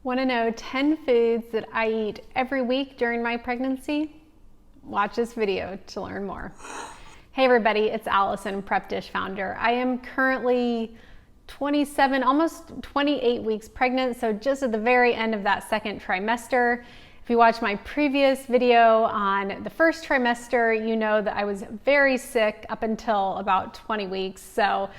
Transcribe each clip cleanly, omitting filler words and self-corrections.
Want to know 10 foods that I eat every week during my pregnancy? Watch this video to learn more. Hey everybody, it's Allison, Prep Dish founder. I am currently 27, almost 28 weeks pregnant, so just at the very end of that second trimester. If you watch my previous video on the first trimester, you know that I was very sick up until about 20 weeks. So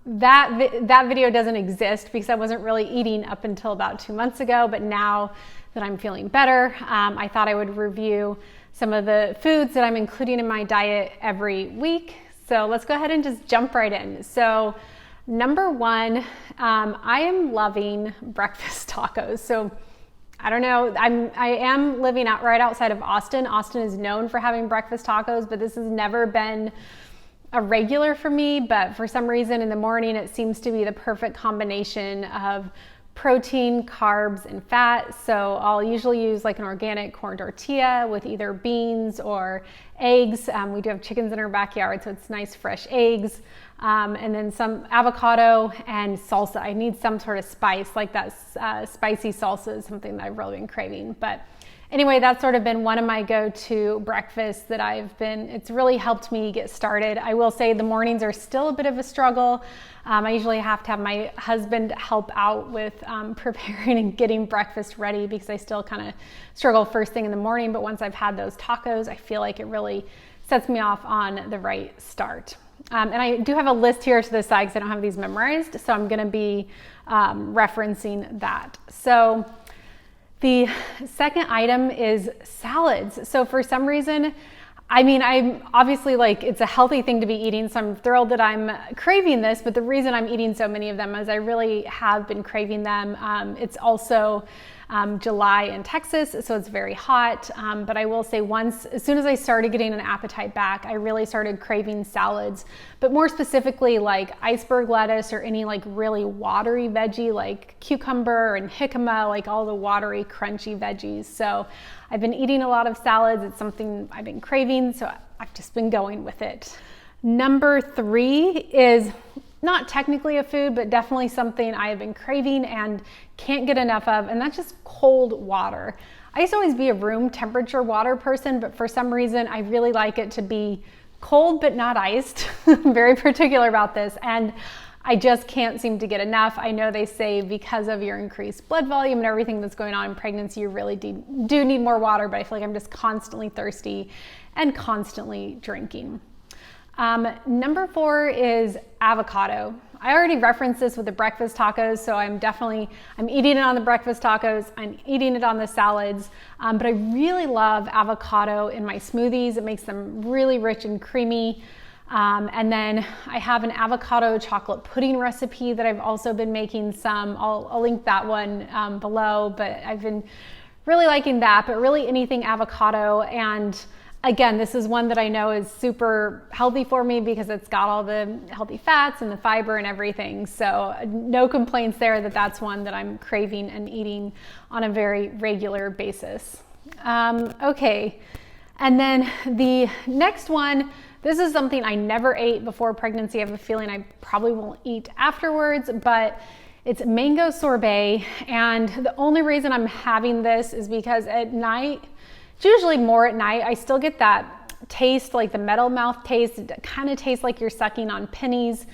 that video doesn't exist because I wasn't really eating up until about 2 months ago. But now that I'm feeling better, I thought I would review some of the foods that I'm including in my diet every week. So let's go ahead and just jump right in. So number one, I am loving breakfast tacos. So I don't know, I am living out right outside of Austin. Austin is known for having breakfast tacos, but this has never been a regular for me. But for some reason in the morning, it seems to be the perfect combination of protein, carbs, and fat. So I'll usually use like an organic corn tortilla with either beans or eggs. We do have chickens in our backyard, so it's nice fresh eggs. And then some avocado and salsa. I need some sort of spice, like that spicy salsa is something that I've really been craving. But anyway, that's sort of been one of my go-to breakfasts that it's really helped me get started. I will say the mornings are still a bit of a struggle. I usually have to have my husband help out with preparing and getting breakfast ready because I still kind of struggle first thing in the morning. But once I've had those tacos, I feel like it really sets me off on the right start. And I do have a list here to the side because I don't have these memorized, so I'm going to be referencing that. So the second item is salads. So for some reason, I'm obviously it's a healthy thing to be eating, so I'm thrilled that I'm craving this, but the reason I'm eating so many of them is I really have been craving them. It's also July in Texas, so it's very hot, but I will say as soon as I started getting an appetite back, I really started craving salads, but more specifically like iceberg lettuce or any really watery veggie like cucumber and jicama, like all the watery crunchy veggies. So I've been eating a lot of salads. It's something I've been craving, so I've just been going with it. Number 3 is not technically a food, but definitely something I have been craving and can't get enough of, and that's just cold water. I used to always be a room temperature water person, but for some reason I really like it to be cold but not iced. I'm very particular about this, and I just can't seem to get enough. I know they say because of your increased blood volume and everything that's going on in pregnancy, you really do need more water, but I feel like I'm just constantly thirsty and constantly drinking. Number 4 is avocado. I already referenced this with the breakfast tacos, so I'm eating it on the breakfast tacos, I'm eating it on the salads, but I really love avocado in my smoothies. It makes them really rich and creamy. And then I have an avocado chocolate pudding recipe that I've also been making some. I'll link that one below, but I've been really liking that, but really anything avocado. And again, this is one that I know is super healthy for me because it's got all the healthy fats and the fiber and everything. So no complaints there that's one that I'm craving and eating on a very regular basis. Okay, and then the next one, this is something I never ate before pregnancy. I have a feeling I probably won't eat afterwards, but it's mango sorbet. And the only reason I'm having this is because at night, it's usually more at night, I still get that taste, like the metal mouth taste. It kind of tastes like you're sucking on pennies.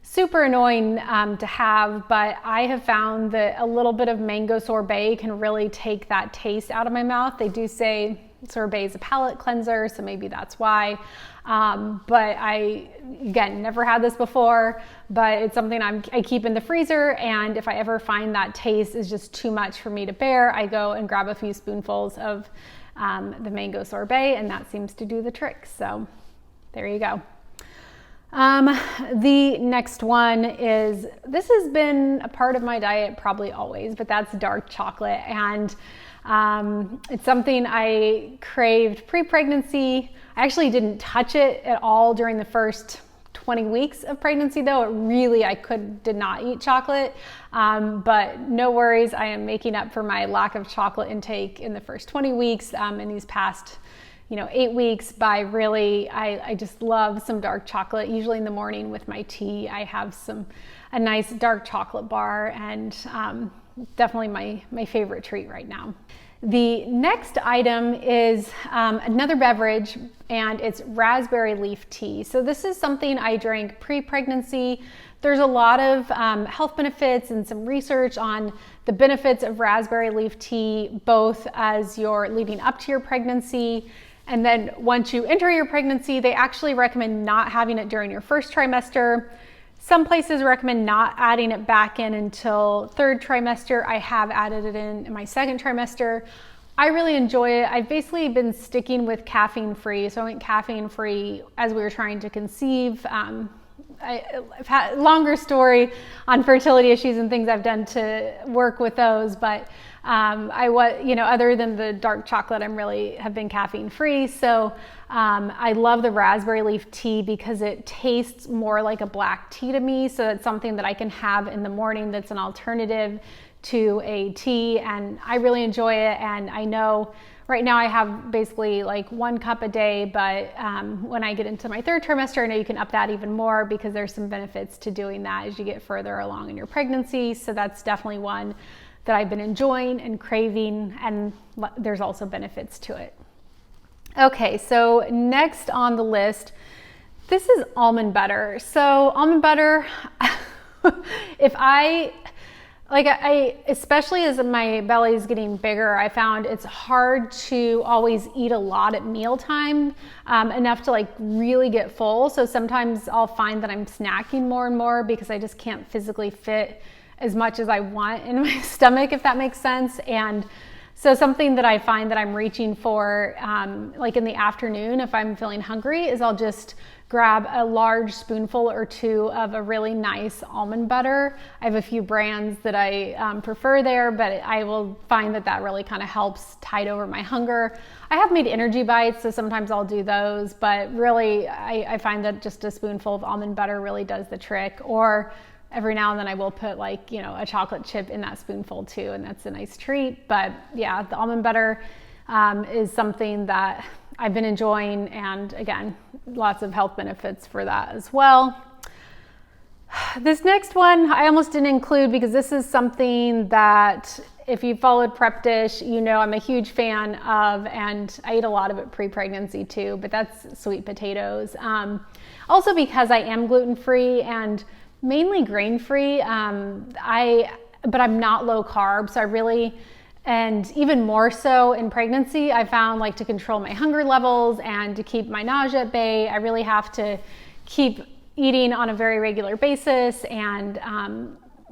Super annoying to have, but I have found that a little bit of mango sorbet can really take that taste out of my mouth. They do say sorbet is a palate cleanser, so maybe that's why. But I, again, never had this before, but it's something I keep in the freezer, and if I ever find that taste is just too much for me to bear, I go and grab a few spoonfuls of the mango sorbet, and that seems to do the trick. So there you go. The next one is, this has been a part of my diet probably always, but that's dark chocolate. And it's something I craved pre-pregnancy. I actually didn't touch it at all during the first 20 weeks of pregnancy though. I did not eat chocolate, but no worries. I am making up for my lack of chocolate intake in the first 20 weeks, in these past 8 weeks by really, I just love some dark chocolate. Usually in the morning with my tea, I have a nice dark chocolate bar, and definitely my favorite treat right now. The next item is another beverage, and it's raspberry leaf tea. So this is something I drank pre-pregnancy. There's a lot of health benefits and some research on the benefits of raspberry leaf tea, both as you're leading up to your pregnancy, and then once you enter your pregnancy. They actually recommend not having it during your first trimester. Some places recommend not adding it back in until third trimester. I have added it in my second trimester. I really enjoy it. I've basically been sticking with caffeine free. So I went caffeine free as we were trying to conceive. I've had a longer story on fertility issues and things I've done to work with those, but other than the dark chocolate, have been caffeine free. So I love the raspberry leaf tea because it tastes more like a black tea to me. So it's something that I can have in the morning that's an alternative to a tea, and I really enjoy it. And I know right now I have basically like 1 cup a day, but when I get into my third trimester, I know you can up that even more because there's some benefits to doing that as you get further along in your pregnancy. So that's definitely one that I've been enjoying and craving, and there's also benefits to it. Okay, so next on the list, this is almond butter. So almond butter, especially as my belly is getting bigger, I found it's hard to always eat a lot at mealtime, enough to really get full. So sometimes I'll find that I'm snacking more and more because I just can't physically fit as much as I want in my stomach, if that makes sense. And so something that I find that I'm reaching for, in the afternoon, if I'm feeling hungry, is I'll just grab a large spoonful or two of a really nice almond butter. I have a few brands that I prefer there, but I will find that really kind of helps tide over my hunger. I have made energy bites, so sometimes I'll do those, but really I find that just a spoonful of almond butter really does the trick. Or every now and then I will put a chocolate chip in that spoonful too, and that's a nice treat. But yeah, the almond butter is something that I've been enjoying, and again, lots of health benefits for that as well. This next one I almost didn't include because this is something that if you followed Prep Dish, I'm a huge fan of, and I ate a lot of it pre-pregnancy too, but that's sweet potatoes. Also because I am gluten-free and mainly grain-free, but I'm not low carb, so and even more so in pregnancy, I found to control my hunger levels and to keep my nausea at bay, I really have to keep eating on a very regular basis, and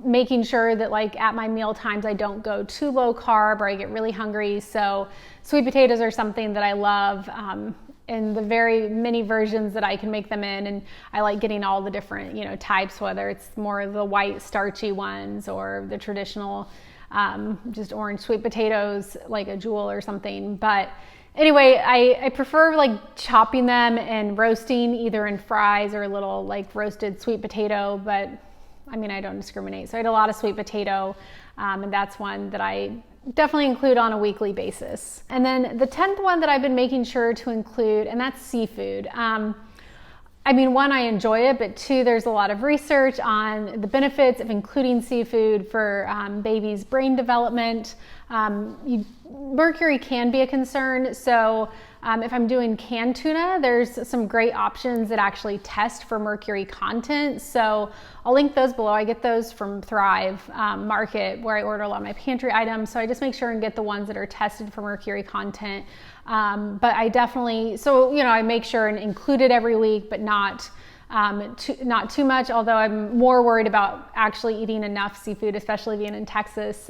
making sure that at my meal times I don't go too low carb or I get really hungry. So sweet potatoes are something that I love in the very many versions that I can make them in, and I like getting all the different types, whether it's more of the white starchy ones or the traditional just orange sweet potatoes like a jewel or something. But anyway, I prefer chopping them and roasting either in fries or a little roasted sweet potato, but I don't discriminate. So I had a lot of sweet potato, and that's one that I definitely include on a weekly basis. And then the 10th one that I've been making sure to include, and that's seafood. One, I enjoy it, but two, there's a lot of research on the benefits of including seafood for babies' brain development. Mercury can be a concern, so if I'm doing canned tuna, there's some great options that actually test for mercury content. So I'll link those below. I get those from Thrive Market, where I order a lot of my pantry items. So I just make sure and get the ones that are tested for mercury content. But I definitely, I make sure and include it every week, but not too much, although I'm more worried about actually eating enough seafood, especially being in Texas.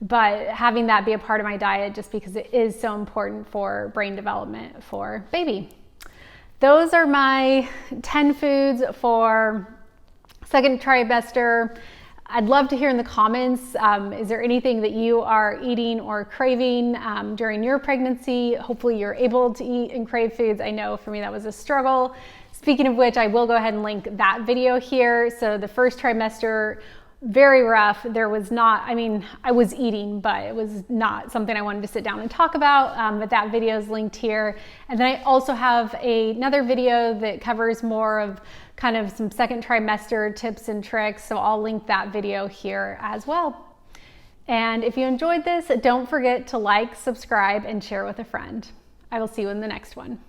But having that be a part of my diet just because it is so important for brain development for baby. Those are my 10 foods for second trimester. I'd love to hear in the comments, is there anything that you are eating or craving during your pregnancy? Hopefully you're able to eat and crave foods. I know for me that was a struggle. Speaking of which, I will go ahead and link that video here. So the first trimester, very rough. There was not, I was eating, but it was not something I wanted to sit down and talk about, but that video is linked here. And then I also have another video that covers more of kind of some second trimester tips and tricks. So I'll link that video here as well. And if you enjoyed this, don't forget to like, subscribe, and share with a friend. I will see you in the next one.